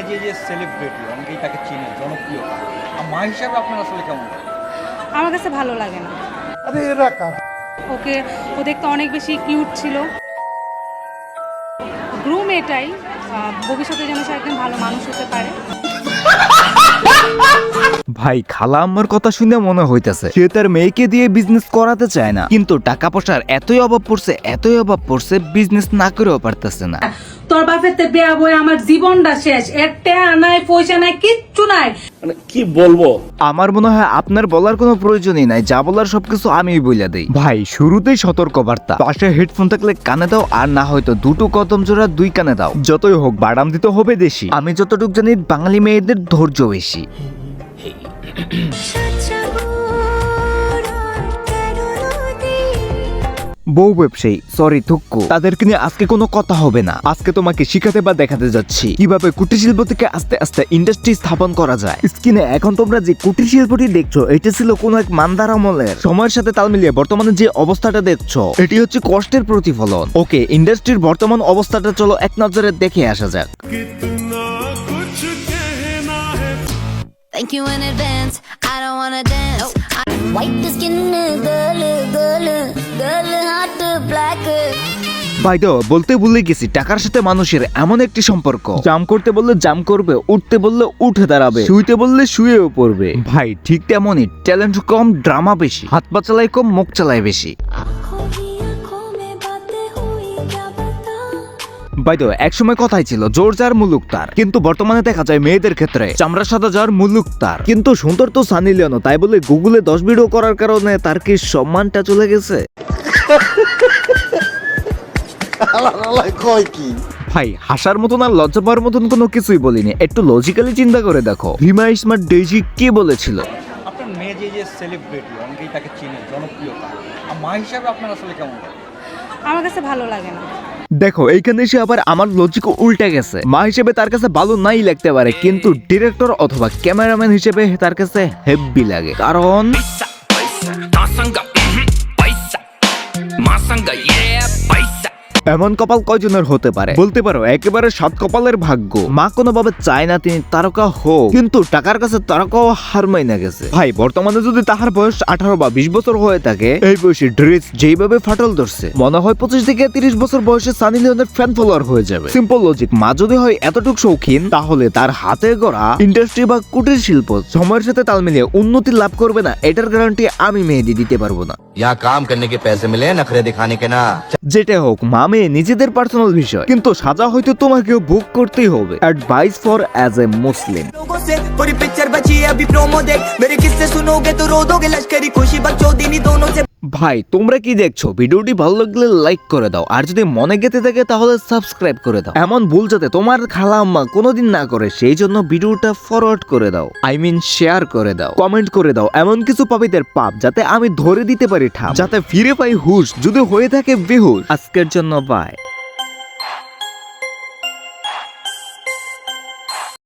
মেয়ে যে সেলিব্রিটি অনেকেই তাকে চিনে জনপ্রিয়, মা হিসাবে আপনার আসলে কেমন লাগে? আমার কাছে ভালো লাগে না। আরে এরা কারা? ওকে ও দেখতে অনেক বেশি কিউট ছিল। গ্রুম এটাই, ভবিষ্যতে যেন সে একদম ভালো মানুষ হতে পারে। ভাই খালা আম্মার কথা শুনে মনে হইতেছে সে তার মেয়েকে দিয়ে বিজনেস করাতে চায় না, কিন্তু টাকা পয়সার এতই অভাব পড়ছে বিজনেস না করেও পারতেছে না। তোর বাপেতে বিয়া বই আমার জীবনটা শেষ, এর টেয়া নাই পয়সা নাই কিচ্ছু নাই। মানে কি বলবো? আমার মনে হয় আপনার বলার কোনো প্রয়োজনই নাই, যা বলার সবকিছু আমিই বলে দেই। ভাই শুরুতেই সতর্ক বার্তা, পাশে হেডফোন থাকলে কানে দাও, আর না হয়তো দুটো কদম জোড়া দুই কানে দাও। যতই হোক বাদাম দিতে হবে দেশি। আমি যতটুকু জানি বাঙালি মেয়েদের ধৈর্য বেশি। বউ ব্যবসায়ী সরি থুক্কু, তাদেরকে নিয়ে আজকে কোনো কথা হবে না। আজকে তোমাকে শিখাতে বা দেখাতে যাচ্ছি কিভাবে কুটির শিল্প থেকে আস্তে আস্তে ইন্ডাস্ট্রি স্থাপন করা যায়। স্ক্রিনে এখন তোমরা যে কুটির শিল্পটি দেখছো, এটা ছিল কোন এক মান্দার আমলের। সময়ের সাথে তাল মিলিয়ে বর্তমানে যে অবস্থাটা দেখছো, এটি হচ্ছে কষ্টের প্রতিফলন। ওকে, ইন্ডাস্ট্রির বর্তমান অবস্থাটা চলো এক নজরে দেখে আসা যাক। Thank you in advance. I don't wanna dance. White the skin, girl, hot to black. BeiDou বলতে ভুলে গেছি, টাকার সাথে মানুষের এমন একটি সম্পর্ক, জাম করতে বললে জাম করবে, উঠতে বললে উঠে দাঁড়াবে, শুইতে বললে শুয়েও পড়বে। ভাই ঠিক তেমনই, ট্যালেন্ট কম ড্রামা বেশি, হাত পা চালায় কম মুখ চালায় বেশি। বাইদো একসময় কথাই ছিল জোর যার মুলুক তার, কিন্তু বর্তমানে দেখা যায় মেয়েদের ক্ষেত্রে চামড়া সাদা যার মুলুক তার। কিন্তু সুন্দর তো সানি লিওনও, তাই বলে গুগলে 10 ভিডিও করার কারণে তার কি সম্মানটা চলে গেছে? ভাই হাসার মতন আর লজ্জা পাওয়ার মতন কোনো কিছুই বলিনি, একটু লজিক্যালি চিন্তা করে দেখো রিমা স্মার্ট ডেইজি কি বলেছিল। আপনার মেয়ে যে সেলিব্রিটি অনেকেই তাকে চিনে জনপ্রিয়, মা হিসাবে আপনার আসলে কেমন লাগে? আমার কাছে ভালো লাগে না। দেখো এইখানে এসে আবার আমার লজিক উল্টে গেছে। মা হিসেবে তার কাছে ভালো নাই লাগতে পারে, কিন্তু ডিরেক্টর অথবা ক্যামেরাম্যান হিসেবে তার কাছে হেভি লাগে, কারণ এমন কপাল কয়জনের হতে পারে বলতে পারো একেবারে সাত কপালের ভাগ্য। মা কোনোভাবে চায় না তিনি তারকা হোক, কিন্তু টাকার কাছে তারকাও হার মাইনা গেছে। ভাই বর্তমানে যদি তাহার বয়স 18 বা 20 বছর হয়ে থাকে, এই বয়সে ড্রেস যেইভাবে ফাটল ধরছে, মনে হয় 25 থেকে 30 বছর বয়সে সানি লিওনের ফ্যান ফলোয়ার হয়ে যাবে। সিম্পল লজিক, মা যদি হয় এতটুক শৌখিন, তাহলে তার হাতে গড়া ইন্ডাস্ট্রি বা কুটির শিল্প সময়ের সাথে তাল মিলিয়ে উন্নতি লাভ করবে না, এটার গ্যারান্টি আমি মেহেদি দিতে পারবো না। यहाँ काम करने के पैसे मिले, नखरे दिखाने के ना। যেটা হোক মা মেয়ে নিজেদের পার্সোনাল বিষয়, কিন্তু সাজা হয়তো তোমাকেও বুক করতেই হবে। অ্যাডভাইস ফর অ্যাজ এ মুসলিম। लोगों से पूरी पिक्चर बची है अभी प्रोमो देख, मेरे किस्से सुनोगे तो रो दोगे, लश्करी खुशी बच्चों दीनी दोनों से। ভাই তোমরা কি দেখছো? ভিডিওটি ভালো লাগলে লাইক করে দাও, আর যদি মনে গেঁথে থাকে তাহলে সাবস্ক্রাইব করে দাও। এমন ভুল যাতে তোমার খালা আম্মা কোনোদিন না করে, সেই জন্য ভিডিওটা ফরওয়ার্ড করে দাও, আই মিন শেয়ার করে দাও, কমেন্ট করে দাও এমন কিছু পাপিদের পাপ যাতে আমি ধরে দিতে পারি ঠাপ, যাতে ফিরে পাই হুশ যদি হয়ে থাকে বেহুশ। আজকের জন্য বাই।